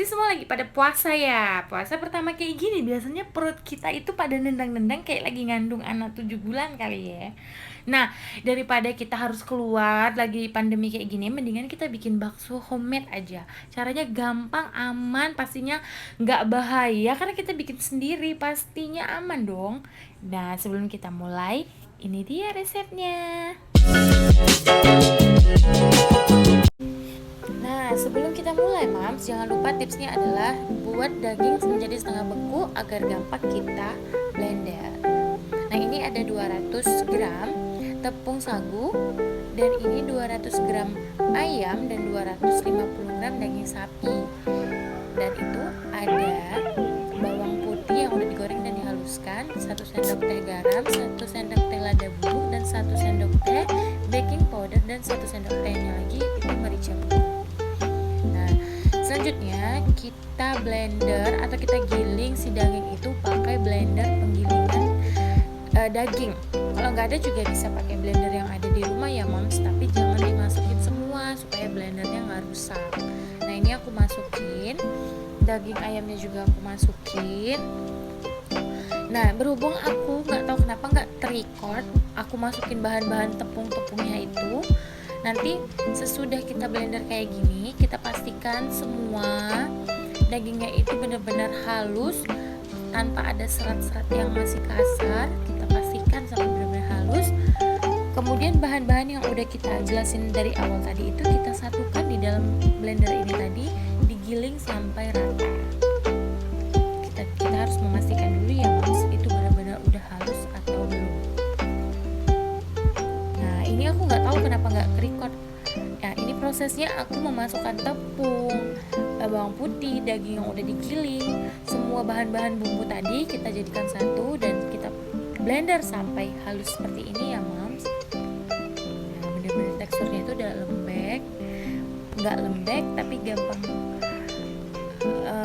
semua lagi pada puasa ya. Puasa pertama kayak gini biasanya perut kita itu pada nendang-nendang kayak lagi ngandung anak 7 bulan kali ya. Nah, daripada kita harus keluar lagi pandemi kayak gini, mendingan kita bikin bakso homemade aja. Caranya gampang, aman, pastinya nggak bahaya karena kita bikin sendiri, pastinya aman dong. Nah, sebelum kita mulai, ini dia resepnya. Nah, sebelum kita mulai, Mams, jangan lupa tipsnya adalah buat daging menjadi setengah beku agar gampang kita blender. Nah, ini ada 200 gram tepung sagu dan ini 200 gram ayam dan 250 gram daging sapi. Dan itu ada bawang putih yang udah digoreng dan dihaluskan, 1 sendok teh garam, 1 sendok teh lada bubuk dan 1 sendok teh baking powder dan 1 sendok tehnya lagi itu merica bubuk. Nah, selanjutnya kita blender atau kita giling si daging itu pakai blender penggilingan daging. Kalau nggak ada juga bisa pakai blender yang ada di rumah ya, Moms, tapi jangan dimasukin semua supaya blendernya nggak rusak. Nah, ini aku masukin daging ayamnya, juga aku masukin. Nah, berhubung aku nggak tahu kenapa nggak record, aku masukin bahan-bahan tepung-tepungnya itu. Nanti sesudah kita blender kayak gini, kita pastikan semua dagingnya itu benar-benar halus tanpa ada serat-serat yang masih kasar. Kita pastikan sampai benar-benar halus. Kemudian bahan-bahan yang udah kita jelasin dari awal tadi itu kita satukan di dalam blender ini tadi, digiling sampai rata. Kita harus memastikan dulu ya, Mas, itu benar-benar udah halus atau belum. Nah, ini aku nggak tahu kenapa nggak record. Nah, ini prosesnya aku memasukkan tepung, bawang putih, daging yang udah digiling, semua bahan-bahan bumbu tadi kita jadikan satu dan kita blender sampai halus seperti ini ya, Mams. Nah, bener-bener teksturnya itu udah lembek, nggak lembek tapi gampang,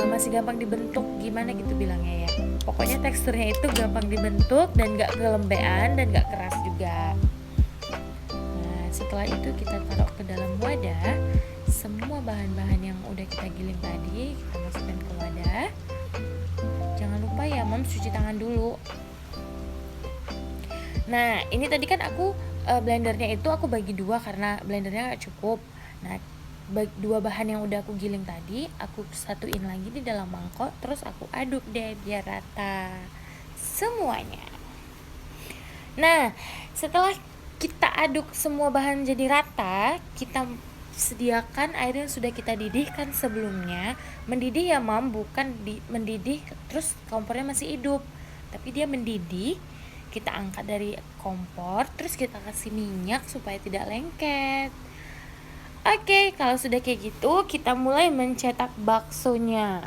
masih gampang dibentuk, gimana gitu bilangnya ya. Pokoknya teksturnya itu gampang dibentuk dan nggak kelembean dan nggak keras juga. Nah, setelah itu kita taruh ke dalam wadah semua bahan-bahan yang udah kita giling tadi, kita masukkan ke wadah. Jangan lupa ya, Mams, cuci tangan dulu. Nah, ini tadi kan aku blendernya itu aku bagi dua karena blendernya gak cukup. Nah, dua bahan yang udah aku giling tadi aku satuin lagi di dalam mangkok, terus aku aduk deh biar rata semuanya. Nah, setelah kita aduk semua bahan jadi rata, kita sediakan air yang sudah kita didihkan sebelumnya. Mendidih ya, Mam, bukan mendidih terus kompornya masih hidup, tapi dia mendidih. Kita angkat dari kompor, terus kita kasih minyak supaya tidak lengket. Oke, kalau sudah kayak gitu, kita mulai mencetak baksonya.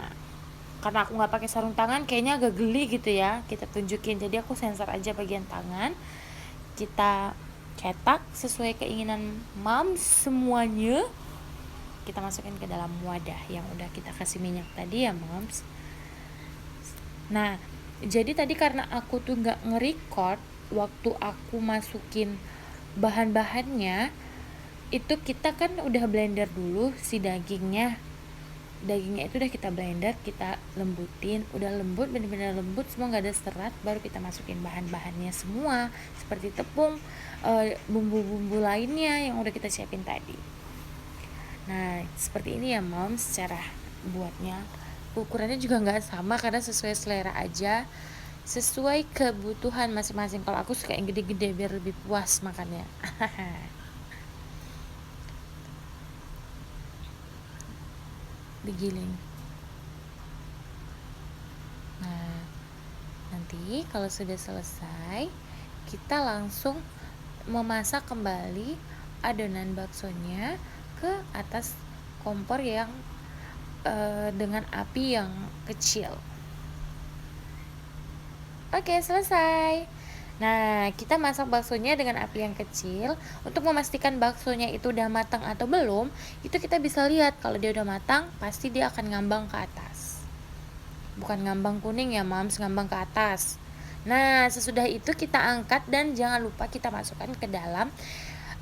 Karena aku nggak pakai sarung tangan, kayaknya agak geli gitu ya. Kita tunjukin, jadi aku sensor aja bagian tangan. Kita cetak sesuai keinginan Mams semuanya. Kita masukin ke dalam wadah yang udah kita kasih minyak tadi ya, Mams. Nah, jadi tadi karena aku tuh nggak nge-record waktu aku masukin bahan-bahannya, itu kita kan udah blender dulu si dagingnya itu udah kita blender, kita lembutin, udah lembut, bener-bener lembut semua, nggak ada serat. Baru kita masukin bahan-bahannya semua seperti tepung, bumbu-bumbu lainnya yang udah kita siapin tadi. Nah, seperti ini ya, Moms, cara buatnya. Ukurannya juga nggak sama karena sesuai selera aja, sesuai kebutuhan masing-masing. Kalau aku suka yang gede-gede biar lebih puas makannya. Digiling. Nah, nanti kalau sudah selesai, kita langsung memasak kembali adonan baksonya ke atas kompor yang dengan api yang kecil. Oke, selesai. Nah, kita masak baksonya dengan api yang kecil. Untuk memastikan baksonya itu udah matang atau belum, itu kita bisa lihat kalau dia udah matang, pasti dia akan ngambang ke atas. Bukan ngambang kuning ya, Mams, ngambang ke atas. Nah, sesudah itu kita angkat dan jangan lupa kita masukkan ke dalam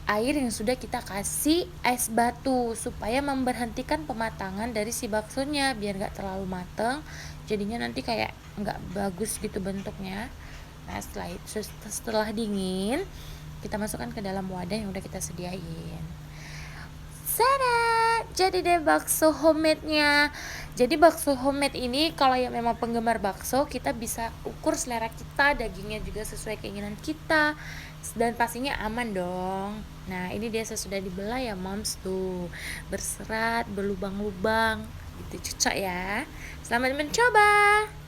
air yang sudah kita kasih es batu supaya memberhentikan pematangan dari si baksonya biar nggak terlalu mateng, jadinya nanti kayak nggak bagus gitu bentuknya. Nah setelah dingin kita masukkan ke dalam wadah yang udah kita sediain. Sada, jadi deh bakso homemade-nya. Jadi bakso homemade ini kalau yang memang penggemar bakso, kita bisa ukur selera kita, dagingnya juga sesuai keinginan kita, dan pastinya aman dong. Nah ini dia sesudah dibelah ya moms, tuh berserat, berlubang-lubang, gitu cocok ya. Selamat mencoba.